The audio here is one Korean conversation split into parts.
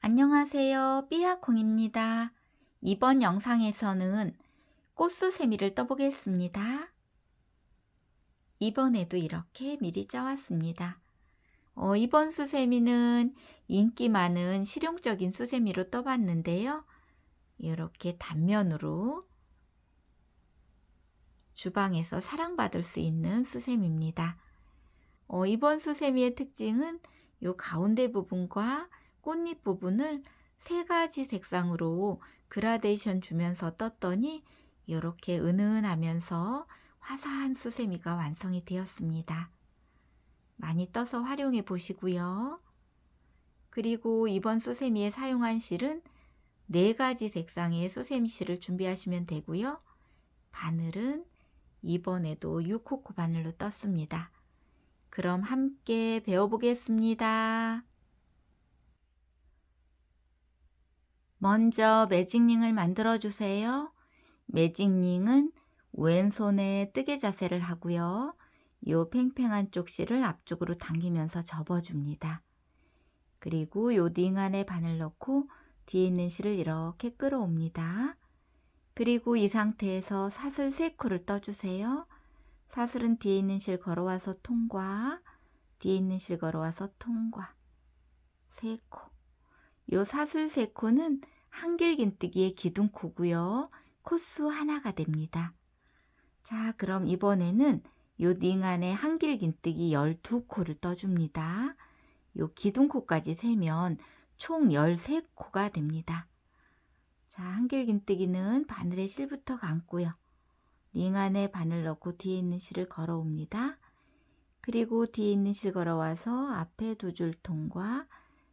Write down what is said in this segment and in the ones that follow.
안녕하세요. 삐아콩입니다. 이번 영상에서는 꽃수세미를 떠보겠습니다. 이번에도 이렇게 미리 짜왔습니다. 이번 수세미는 인기 많은 실용적인 수세미로 떠봤는데요. 이렇게 단면으로 주방에서 사랑받을 수 있는 수세미입니다. 이번 수세미의 특징은 이 가운데 부분과 꽃잎 부분을 세 가지 색상으로 그라데이션 주면서 떴더니 이렇게 은은하면서 화사한 수세미가 완성이 되었습니다. 많이 떠서 활용해 보시고요. 그리고 이번 수세미에 사용한 실은 네 가지 색상의 수세미 실을 준비하시면 되고요. 바늘은 이번에도 6호코 바늘로 떴습니다. 그럼 함께 배워보겠습니다. 먼저 매직링을 만들어 주세요. 매직링은 왼손에 뜨개 자세를 하고요. 요 팽팽한 쪽 실을 앞쪽으로 당기면서 접어줍니다. 그리고 요 링 안에 바늘 넣고 뒤에 있는 실을 이렇게 끌어옵니다. 그리고 이 상태에서 사슬 3코를 떠주세요. 사슬은 뒤에 있는 실 걸어와서 통과, 뒤에 있는 실 걸어와서 통과, 3코. 요 사슬 3코는 한길긴뜨기의 기둥코고요. 코수 하나가 됩니다. 자, 그럼 이번에는 요 링 안에 한길긴뜨기 12코를 떠줍니다. 요 기둥코까지 세면 총 13코가 됩니다. 자, 한길긴뜨기는 바늘에 실부터 감고요. 링 안에 바늘 넣고 뒤에 있는 실을 걸어옵니다. 그리고 뒤에 있는 실 걸어와서 앞에 2줄 통과,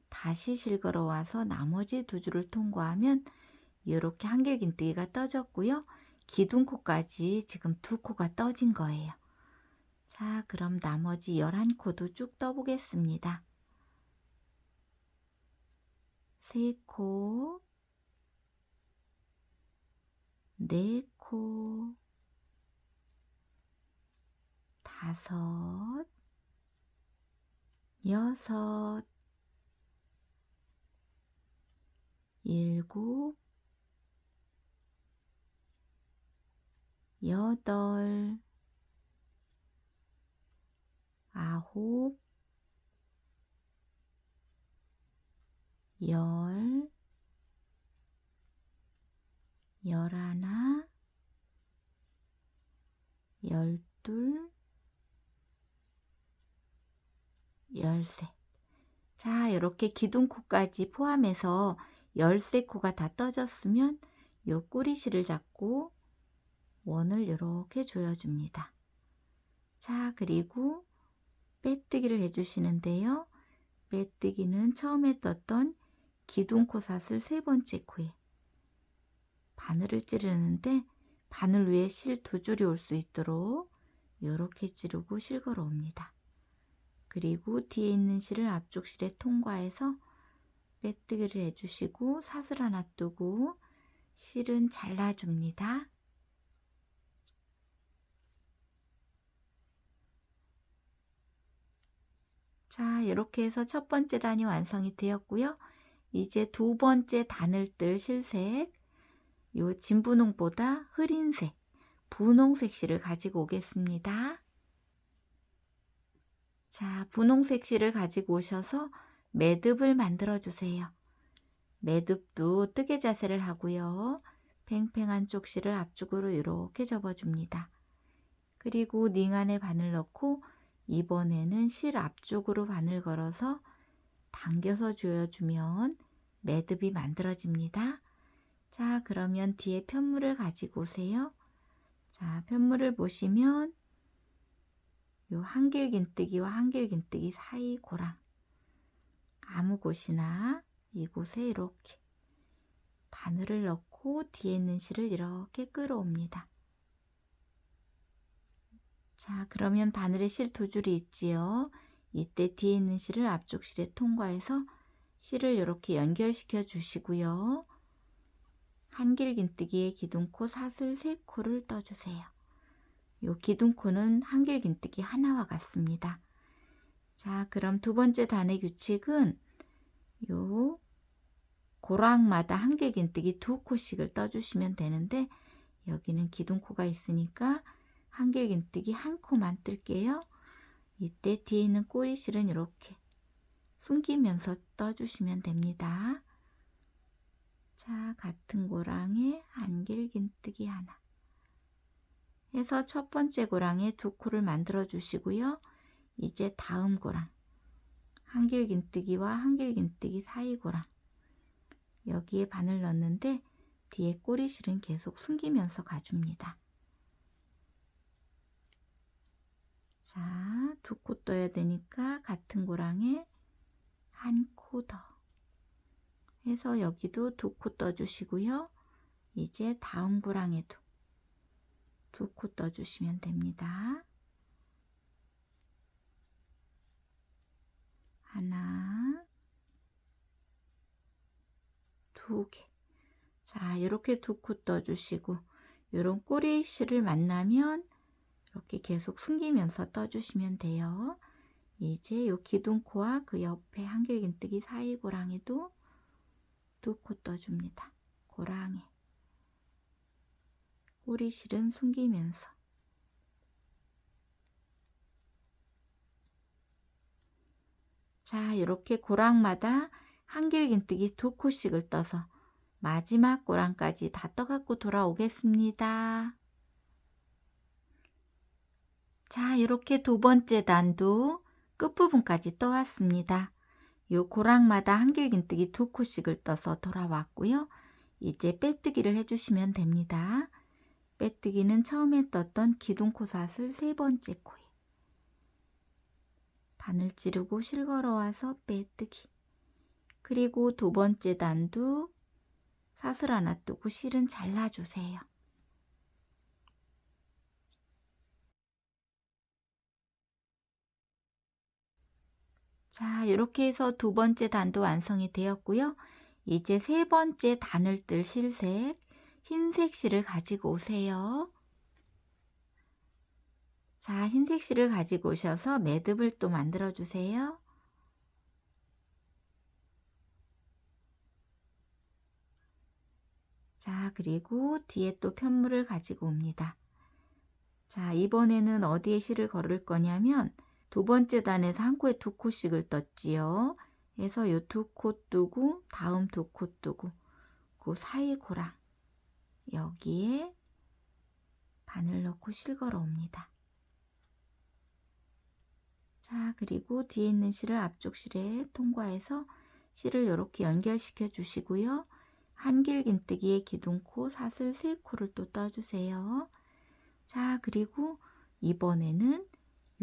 다시 실 걸어와서 나머지 2줄을 통과하면 이렇게 한길긴뜨기가 떠졌고요. 기둥코까지 지금 2코가 떠진 거예요. 자, 그럼 나머지 11코도 쭉 떠보겠습니다. 3코, 4코, 5, 6, 7, 8, 9, 10, 11, 12, 13. 자, 이렇게 기둥코까지 포함해서 13코가 다 떠졌으면 요 꼬리실을 잡고 원을 이렇게 조여줍니다. 자, 그리고 빼뜨기를 해주시는데요. 빼뜨기는 처음에 떴던 기둥코 사슬 3번째 코에 바늘을 찌르는데 바늘 위에 실 2줄이 올 수 있도록 이렇게 찌르고 실 걸어 옵니다. 그리고 뒤에 있는 실을 앞쪽 실에 통과해서 빼뜨기를 해주시고 사슬 하나 뜨고 실은 잘라줍니다. 자, 이렇게 해서 첫 번째 단이 완성이 되었고요. 이제 두 번째 단을 뜰 실색, 요 진분홍보다 흐린 색, 분홍색 실을 가지고 오겠습니다. 자, 분홍색 실을 가지고 오셔서 매듭을 만들어 주세요. 매듭도 뜨개 자세를 하고요. 팽팽한 쪽 실을 앞쪽으로 이렇게 접어줍니다. 그리고 링 안에 바늘 넣고 이번에는 실 앞쪽으로 바늘 걸어서 당겨서 조여주면 매듭이 만들어집니다. 자, 그러면 뒤에 편물을 가지고 오세요. 자, 편물을 보시면 요 한길긴뜨기와 한길긴뜨기 사이 고랑 아무 곳이나 이곳에 이렇게 바늘을 넣고 뒤에 있는 실을 이렇게 끌어옵니다. 자, 그러면 바늘에 실 2줄이 있지요. 이때 뒤에 있는 실을 앞쪽 실에 통과해서 실을 이렇게 연결시켜 주시고요. 한길긴뜨기의 기둥코 사슬 3코를 떠주세요. 요 기둥코는 한길긴뜨기 하나와 같습니다. 자, 그럼 두 번째 단의 규칙은 요 고랑마다 한길긴뜨기 2코씩을 떠주시면 되는데 여기는 기둥코가 있으니까 한길긴뜨기 1코만 뜰게요. 이때 뒤에 있는 꼬리실은 이렇게 숨기면서 떠주시면 됩니다. 자, 같은 고랑에 한길긴뜨기 하나 해서 첫 번째 고랑에 2코를 만들어 주시고요. 이제 다음 고랑 한길긴뜨기와 한길긴뜨기 사이 고랑 여기에 바늘 넣는데 뒤에 꼬리실은 계속 숨기면서 가줍니다. 자, 2코 떠야 되니까 같은 고랑에 1코 더 해서 여기도 2코 떠주시고요. 이제 다음 고랑에도 2코 떠주시면 됩니다. 하나, 2개. 자, 이렇게 2코 떠주시고 이런 꼬리실을 만나면 이렇게 계속 숨기면서 떠주시면 돼요. 이제 요 기둥코와 그 옆에 한길긴뜨기 사이 고랑에도 2코 떠줍니다. 고랑에 꼬리실은 숨기면서 자, 이렇게 고랑마다 한길긴뜨기 2코씩을 떠서 마지막 고랑까지 다 떠갖고 돌아오겠습니다. 자, 이렇게 두 번째 단도 끝부분까지 떠왔습니다. 요 고랑마다 한길긴뜨기 2코씩을 떠서 돌아왔고요. 이제 빼뜨기를 해주시면 됩니다. 빼뜨기는 처음에 떴던 기둥코삿을 세 번째 코에 바늘 찌르고 실걸어와서 빼뜨기. 그리고 두 번째 단도 사슬 하나 뜨고 실은 잘라주세요. 자, 이렇게 해서 두 번째 단도 완성이 되었고요. 이제 세 번째 단을 뜰 실색, 흰색 실을 가지고 오세요. 자, 흰색 실을 가지고 오셔서 매듭을 또 만들어 주세요. 자, 그리고 뒤에 또 편물을 가지고 옵니다. 자, 이번에는 어디에 실을 걸을 거냐면 두 번째 단에서 한 코에 2코씩을 떴지요. 그래서 요 2코 뜨고 다음 2코 뜨고 그 사이 고랑 여기에 바늘 넣고 실 걸어 옵니다. 자, 그리고 뒤에 있는 실을 앞쪽 실에 통과해서 실을 이렇게 연결시켜 주시고요. 한길긴뜨기의 기둥코 사슬 3코를 또 떠주세요. 자, 그리고 이번에는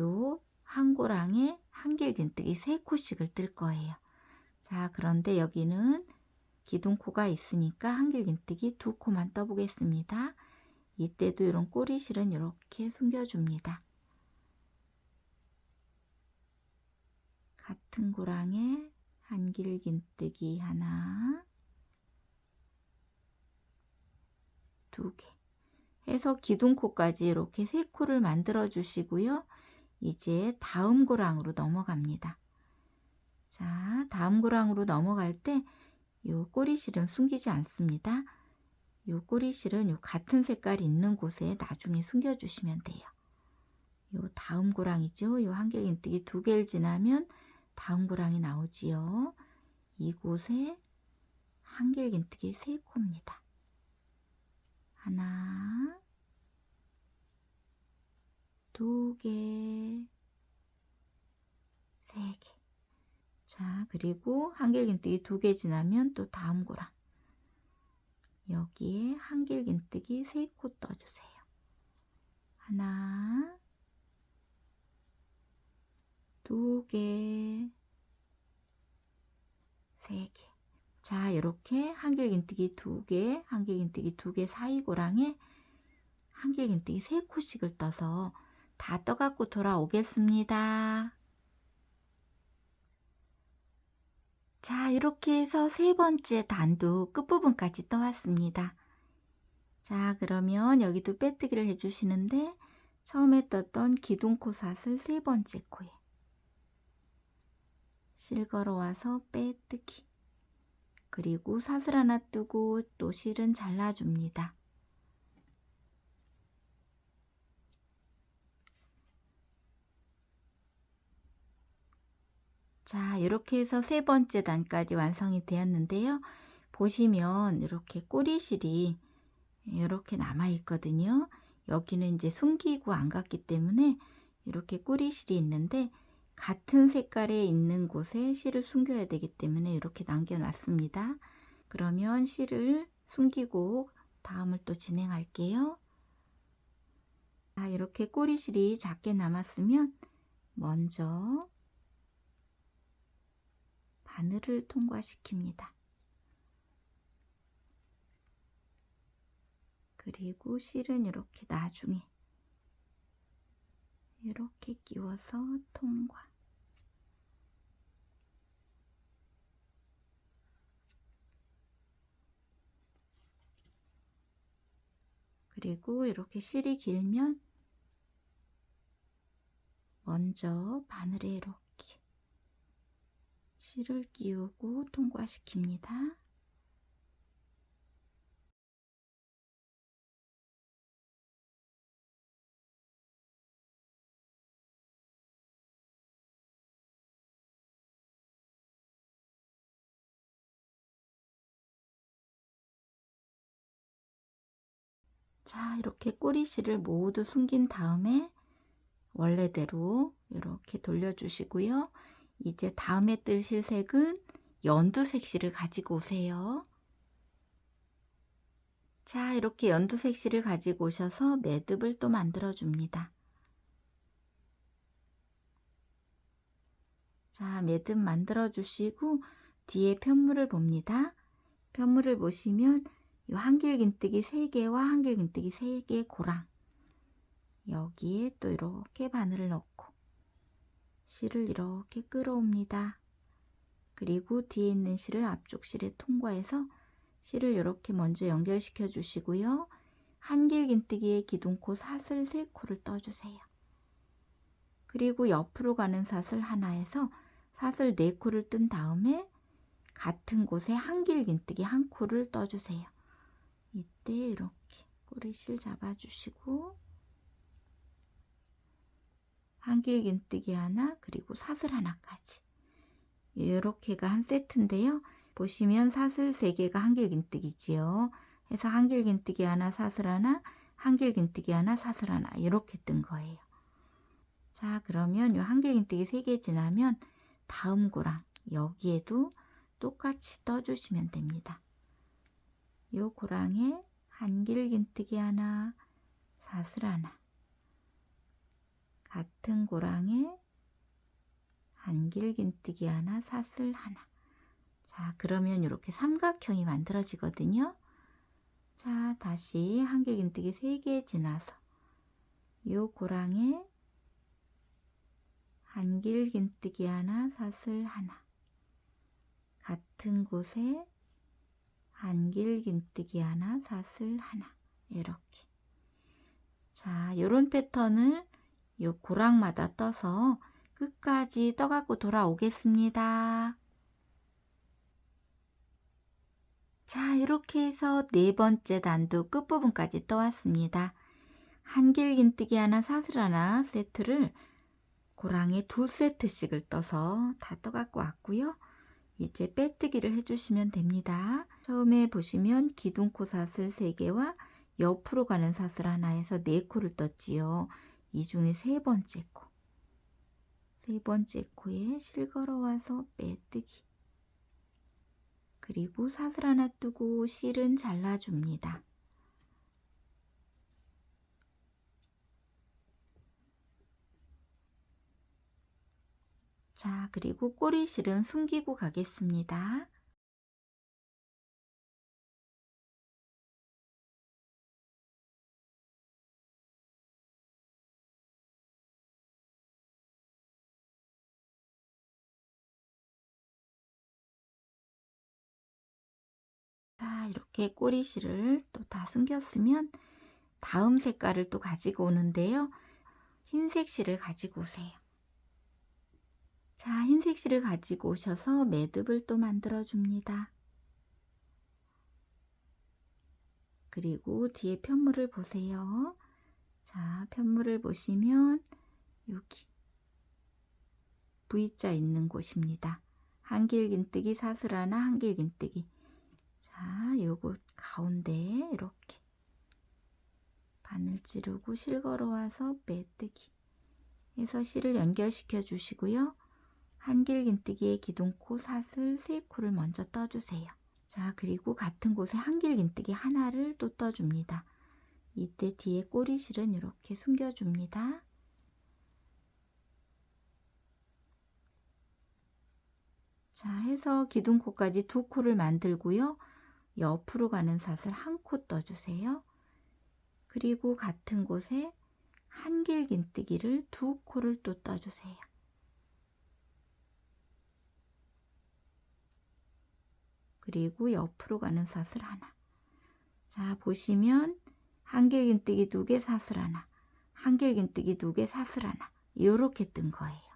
요 한 고랑에 한길긴뜨기 3코씩을 뜰 거예요. 자, 그런데 여기는 기둥코가 있으니까 한길긴뜨기 2코만 떠보겠습니다. 이때도 이런 꼬리실은 이렇게 숨겨줍니다. 같은 고랑에 한길긴뜨기 하나, 2개 해서 기둥코까지 이렇게 3코를 만들어 주시고요. 이제 다음 고랑으로 넘어갑니다. 자, 다음 고랑으로 넘어갈 때 요 꼬리실은 숨기지 않습니다. 요 꼬리실은 요 같은 색깔이 있는 곳에 나중에 숨겨 주시면 돼요. 요 다음 고랑이죠. 요 한길긴뜨기 2개를 지나면 다음 고랑이 나오지요. 이곳에 한길긴뜨기 3코입니다. 하나, 2개, 3개. 자, 그리고 한길긴뜨기 2개 지나면 또 다음 고랑. 여기에 한길긴뜨기 3코 떠주세요. 하나, 2개, 3개. 자, 이렇게 한길긴뜨기 2개, 한길긴뜨기 2개 사이 고랑에 한길긴뜨기 3코씩을 떠서 다 떠갖고 돌아오겠습니다. 자, 이렇게 해서 세 번째 단도 끝부분까지 떠왔습니다. 자, 그러면 여기도 빼뜨기를 해주시는데 처음에 떴던 기둥코삿을 세 번째 코에 실 걸어와서 빼뜨기. 그리고 사슬 하나 뜨고 또 실은 잘라줍니다. 자, 이렇게 해서 세 번째 단까지 완성이 되었는데요. 보시면 이렇게 꼬리실이 이렇게 남아 있거든요. 여기는 이제 숨기고 안 갔기 때문에 이렇게 꼬리실이 있는데 같은 색깔에 있는 곳에 실을 숨겨야 되기 때문에 이렇게 남겨놨습니다. 그러면 실을 숨기고 다음을 또 진행할게요. 자, 이렇게 꼬리실이 작게 남았으면 먼저 바늘을 통과시킵니다. 그리고 실은 이렇게 나중에 이렇게 끼워서 통과. 그리고 이렇게 실이 길면 먼저 바늘에 이렇게 실을 끼우고 통과시킵니다. 자, 이렇게 꼬리실을 모두 숨긴 다음에 원래대로 이렇게 돌려주시고요. 이제 다음에 뜰 실색은 연두색 실을 가지고 오세요. 자, 이렇게 연두색 실을 가지고 오셔서 매듭을 또 만들어 줍니다. 자, 매듭 만들어 주시고 뒤에 편물을 봅니다. 편물을 보시면 이 한길긴뜨기 3개와 한길긴뜨기 3개 고랑, 여기에 또 이렇게 바늘을 넣고 실을 이렇게 끌어옵니다. 그리고 뒤에 있는 실을 앞쪽 실에 통과해서 실을 이렇게 먼저 연결시켜 주시고요. 한길긴뜨기의 기둥코 사슬 3코를 떠주세요. 그리고 옆으로 가는 사슬 하나에서 사슬 4코를 뜬 다음에 같은 곳에 한길긴뜨기 1코를 떠주세요. 이때 이렇게 꼬리실 잡아주시고 한길긴뜨기 하나, 그리고 사슬 하나까지, 이렇게가 한 세트인데요. 보시면 사슬 3개가 한길긴뜨기지요. 해서 한길긴뜨기 하나, 사슬 하나, 한길긴뜨기 하나, 사슬 하나, 이렇게 뜬 거예요. 자, 그러면 이 한길긴뜨기 3개 지나면 다음 고랑 여기에도 똑같이 떠주시면 됩니다. 이 고랑에 한길긴뜨기 하나, 사슬 하나, 같은 고랑에 한길긴뜨기 하나, 사슬 하나. 자, 그러면 이렇게 삼각형이 만들어지거든요. 자, 다시 한길긴뜨기 3개 지나서 이 고랑에 한길긴뜨기 하나, 사슬 하나, 같은 곳에 한길긴뜨기 하나, 사슬 하나, 이렇게. 자, 요런 패턴을 요 고랑마다 떠서 끝까지 떠갖고 돌아오겠습니다. 자, 이렇게 해서 4번째 단도 끝부분까지 떠왔습니다. 한길긴뜨기 하나, 사슬 하나 세트를 고랑에 2세트씩을 떠서 다 떠갖고 왔고요. 이제 빼뜨기를 해주시면 됩니다. 처음에 보시면 기둥코 사슬 3개와 옆으로 가는 사슬 하나에서 4코를 떴지요. 이 중에 3번째 코. 3번째 코에 실 걸어와서 빼뜨기. 그리고 사슬 하나 뜨고 실은 잘라줍니다. 자, 그리고 꼬리실은 숨기고 가겠습니다. 자, 이렇게 꼬리실을 또 다 숨겼으면 다음 색깔을 또 가지고 오는데요. 흰색 실을 가지고 오세요. 자, 흰색 실을 가지고 오셔서 매듭을 또 만들어 줍니다. 그리고 뒤에 편물을 보세요. 자, 편물을 보시면 여기 V자 있는 곳입니다. 한길긴뜨기 사슬 하나, 한길긴뜨기. 자, 요거 가운데 이렇게 바늘 찌르고 실 걸어와서 빼뜨기 해서 실을 연결시켜 주시고요. 한길긴뜨기에 기둥코 사슬 3코를 먼저 떠주세요. 자, 그리고 같은 곳에 한길긴뜨기 하나를 또 떠줍니다. 이때 뒤에 꼬리실은 이렇게 숨겨줍니다. 자, 해서 기둥코까지 2코를 만들고요. 옆으로 가는 사슬 1코 떠주세요. 그리고 같은 곳에 한길긴뜨기를 2코를 또 떠주세요. 그리고 옆으로 가는 사슬 하나. 자, 보시면 한길긴뜨기 2개 사슬 하나, 한길긴뜨기 2개 사슬 하나, 이렇게 뜬 거예요.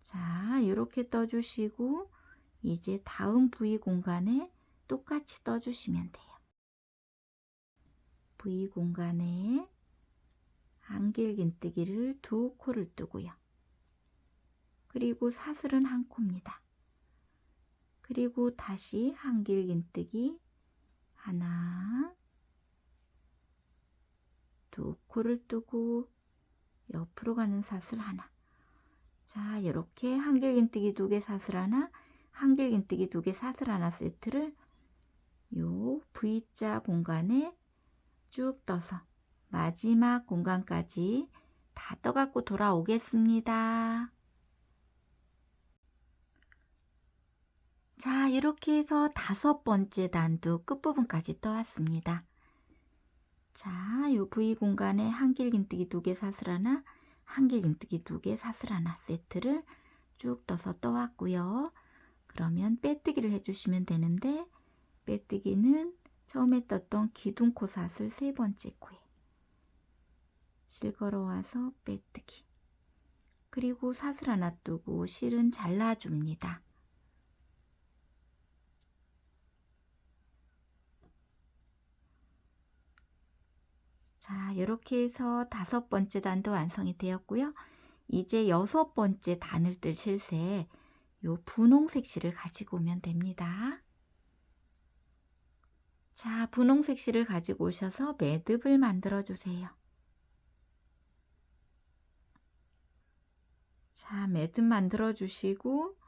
자, 이렇게 떠주시고 이제 다음 V 공간에 똑같이 떠주시면 돼요. V 공간에 한길긴뜨기를 2코를 뜨고요. 그리고 사슬은 1코입니다. 그리고 다시 한길긴뜨기 하나, 2코를 뜨고 옆으로 가는 사슬 하나. 자, 이렇게 한길긴뜨기 2개 사슬 하나, 한길긴뜨기 2개 사슬 하나 세트를 요 V자 공간에 쭉 떠서 마지막 공간까지 다 떠갖고 돌아오겠습니다. 자, 이렇게 해서 5번째 단두 끝부분까지 떠왔습니다. 자, 요 V 공간에 한길긴뜨기 2개 사슬 하나, 한길긴뜨기 2개 사슬 하나 세트를 쭉 떠서 떠왔고요. 그러면 빼뜨기를 해주시면 되는데, 빼뜨기는 처음에 떴던 기둥코 사슬 3번째 코에 실 걸어와서 빼뜨기, 그리고 사슬 하나 뜨고 실은 잘라줍니다. 자, 이렇게 해서 5번째 단도 완성이 되었고요. 이제 6번째 단을 뜰 실새에 요 분홍색 실을 가지고 오면 됩니다. 자, 분홍색 실을 가지고 오셔서 매듭을 만들어 주세요. 자, 매듭 만들어 주시고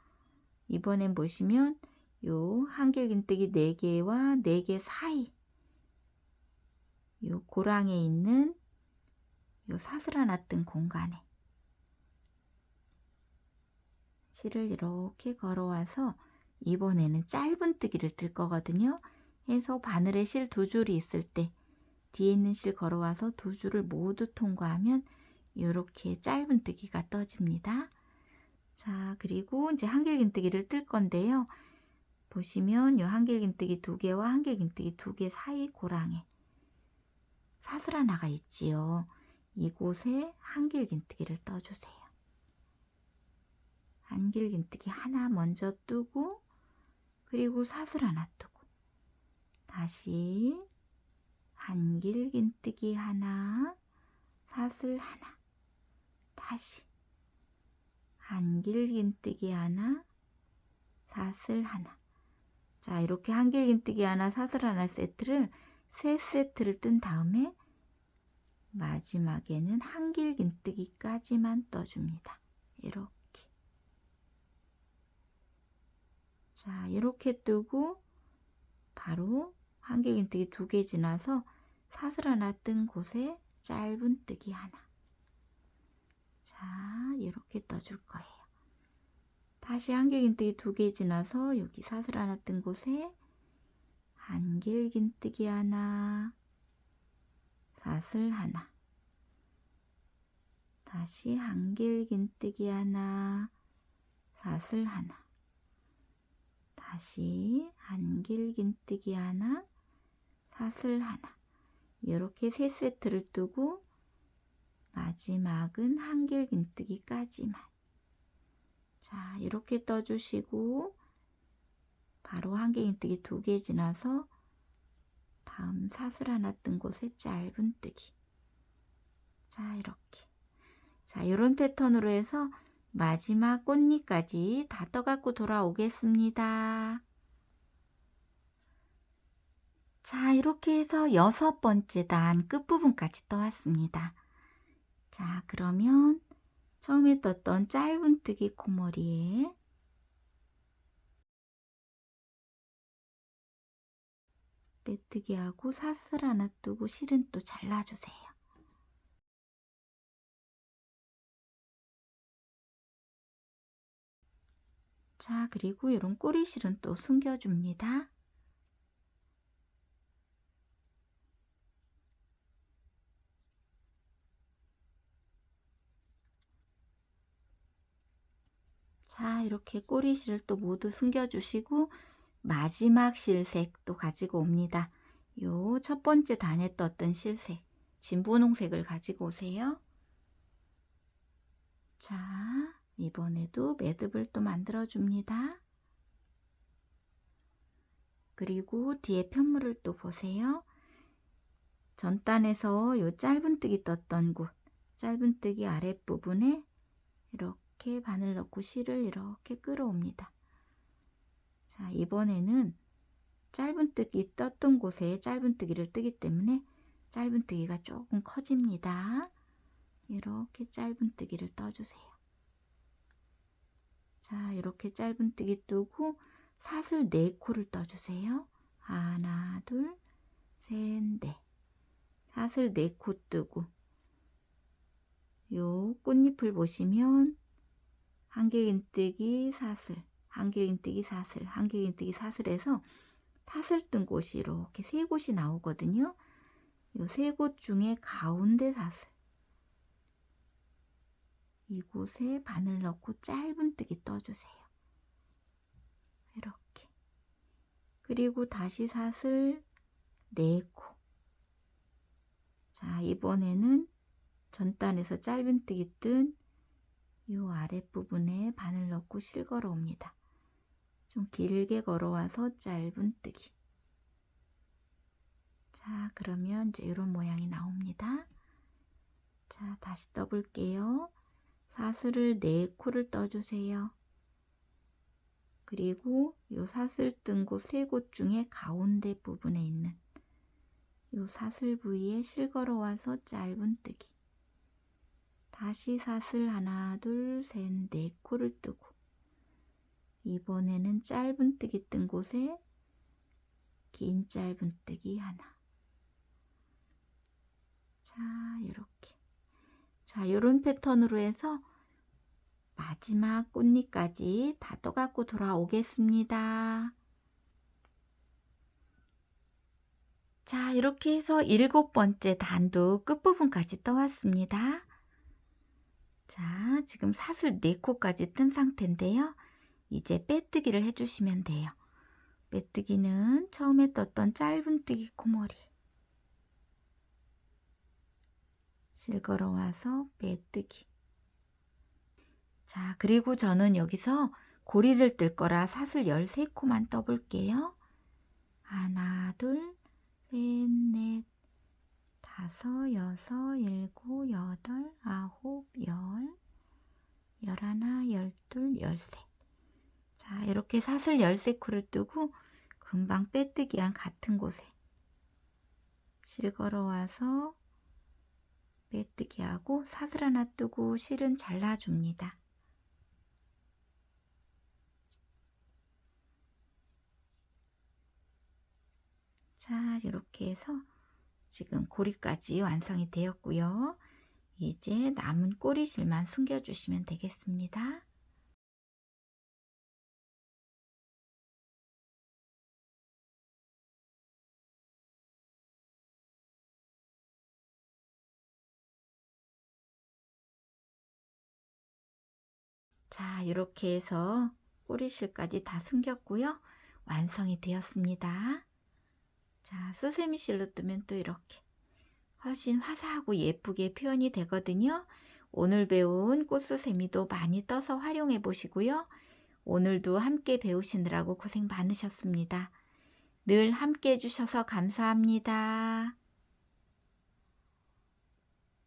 이번엔 보시면 요 한길긴뜨기 4개와 4개 사이 요 고랑에 있는 요 사슬 하나 뜬 공간에 실을 이렇게 걸어와서 이번에는 짧은뜨기를 뜰 거거든요. 해서 바늘에 실 2줄이 있을 때 뒤에 있는 실 걸어와서 2줄을 모두 통과하면 이렇게 짧은뜨기가 떠집니다. 자, 그리고 이제 한길긴뜨기를 뜰 건데요. 보시면 요 한길긴뜨기 2개와 한길긴뜨기 2개 사이 고랑에 사슬 하나가 있지요. 이곳에 한길긴뜨기를 떠주세요. 한길긴뜨기 하나 먼저 뜨고, 그리고 사슬 하나 뜨고, 다시 한길긴뜨기 하나, 사슬 하나, 다시 한길긴뜨기 하나, 사슬 하나. 자, 이렇게 한길긴뜨기 하나, 사슬 하나 세트를 3세트를 뜬 다음에 마지막에는 한길긴뜨기까지만 떠줍니다. 이렇게. 자, 이렇게 뜨고 바로 한길긴뜨기 2개 지나서 사슬 하나 뜬 곳에 짧은뜨기 하나. 자, 이렇게 떠줄 거예요. 다시 한길긴뜨기 2개 지나서 여기 사슬 하나 뜬 곳에 한길긴뜨기 하나, 사슬 하나, 다시 한길긴뜨기 하나, 사슬 하나, 다시 한길긴뜨기 하나, 사슬 하나. 이렇게 3세트를 뜨고 마지막은 한길긴뜨기까지만. 자, 이렇게 떠주시고 바로 한길긴뜨기 2개 지나서 다음 사슬 하나 뜬 곳에 짧은뜨기. 자, 이렇게. 자, 이런 패턴으로 해서 마지막 꽃잎까지 다 떠갖고 돌아오겠습니다. 자, 이렇게 해서 6번째 단 끝부분까지 떠왔습니다. 자, 그러면 처음에 떴던 짧은뜨기 코머리에 빼뜨기하고 사슬 하나 뜨고 실은 또 잘라주세요. 자, 그리고 이런 꼬리실은 또 숨겨줍니다. 자, 이렇게 꼬리실을 또 모두 숨겨주시고 마지막 실색 또 가지고 옵니다. 요 첫 번째 단에 떴던 실색, 진분홍색을 가지고 오세요. 자, 이번에도 매듭을 또 만들어 줍니다. 그리고 뒤에 편물을 또 보세요. 전단에서 요 짧은뜨기 떴던 곳, 짧은뜨기 아랫부분에 이렇게 바늘 넣고 실을 이렇게 끌어옵니다. 자, 이번에는 짧은뜨기 떴던 곳에 짧은뜨기를 뜨기 때문에 짧은뜨기가 조금 커집니다. 이렇게 짧은뜨기를 떠주세요. 자, 이렇게 짧은뜨기 뜨고 사슬 4코를 떠주세요. 하나, 둘, 셋, 넷. 사슬 4코 뜨고 요 꽃잎을 보시면 한길긴뜨기 사슬, 한길긴뜨기 사슬, 한길긴뜨기 사슬에서 사슬 뜬 곳이 이렇게 3곳이 나오거든요. 요 3곳 중에 가운데 사슬, 이곳에 바늘 넣고 짧은뜨기 떠주세요. 이렇게. 그리고 다시 사슬 4코. 자, 이번에는 전단에서 짧은뜨기 뜬 요 아랫부분에 바늘 넣고 실 걸어 옵니다. 좀 길게 걸어와서 짧은뜨기. 자, 그러면 이제 이런 모양이 나옵니다. 자, 다시 떠볼게요. 사슬을 4코를 떠주세요. 그리고 요 사슬 뜬 곳 3곳 중에 가운데 부분에 있는 요 사슬 부위에 실 걸어와서 짧은뜨기. 다시 사슬 하나, 둘, 셋, 4코를 뜨고 이번에는 짧은뜨기 뜬 곳에 긴 짧은뜨기 하나. 자, 이렇게. 자, 이런 패턴으로 해서 마지막 꽃잎까지 다 떠갖고 돌아오겠습니다. 자, 이렇게 해서 7번째 단도 끝부분까지 떠왔습니다. 자, 지금 사슬 4코까지 뜬 상태인데요. 이제 빼뜨기를 해주시면 돼요. 빼뜨기는 처음에 떴던 짧은뜨기 코머리 실 걸어와서 빼뜨기. 자, 그리고 저는 여기서 고리를 뜰 거라 사슬 13코만 떠볼게요. 하나, 둘, 셋, 넷, 다섯, 여섯, 일곱, 여덟, 아홉, 열, 열하나, 열둘, 열셋. 자, 이렇게 사슬 13코를 뜨고 금방 빼뜨기랑 같은 곳에 실 걸어와서 빼뜨기하고 사슬 하나 뜨고 실은 잘라줍니다. 자, 이렇게 해서 지금 고리까지 완성이 되었고요. 이제 남은 꼬리실만 숨겨주시면 되겠습니다. 자, 이렇게 해서 꼬리실까지 다 숨겼고요. 완성이 되었습니다. 자, 수세미 실로 뜨면 또 이렇게 훨씬 화사하고 예쁘게 표현이 되거든요. 오늘 배운 꽃수세미도 많이 떠서 활용해 보시고요. 오늘도 함께 배우시느라고 고생 많으셨습니다. 늘 함께 해주셔서 감사합니다.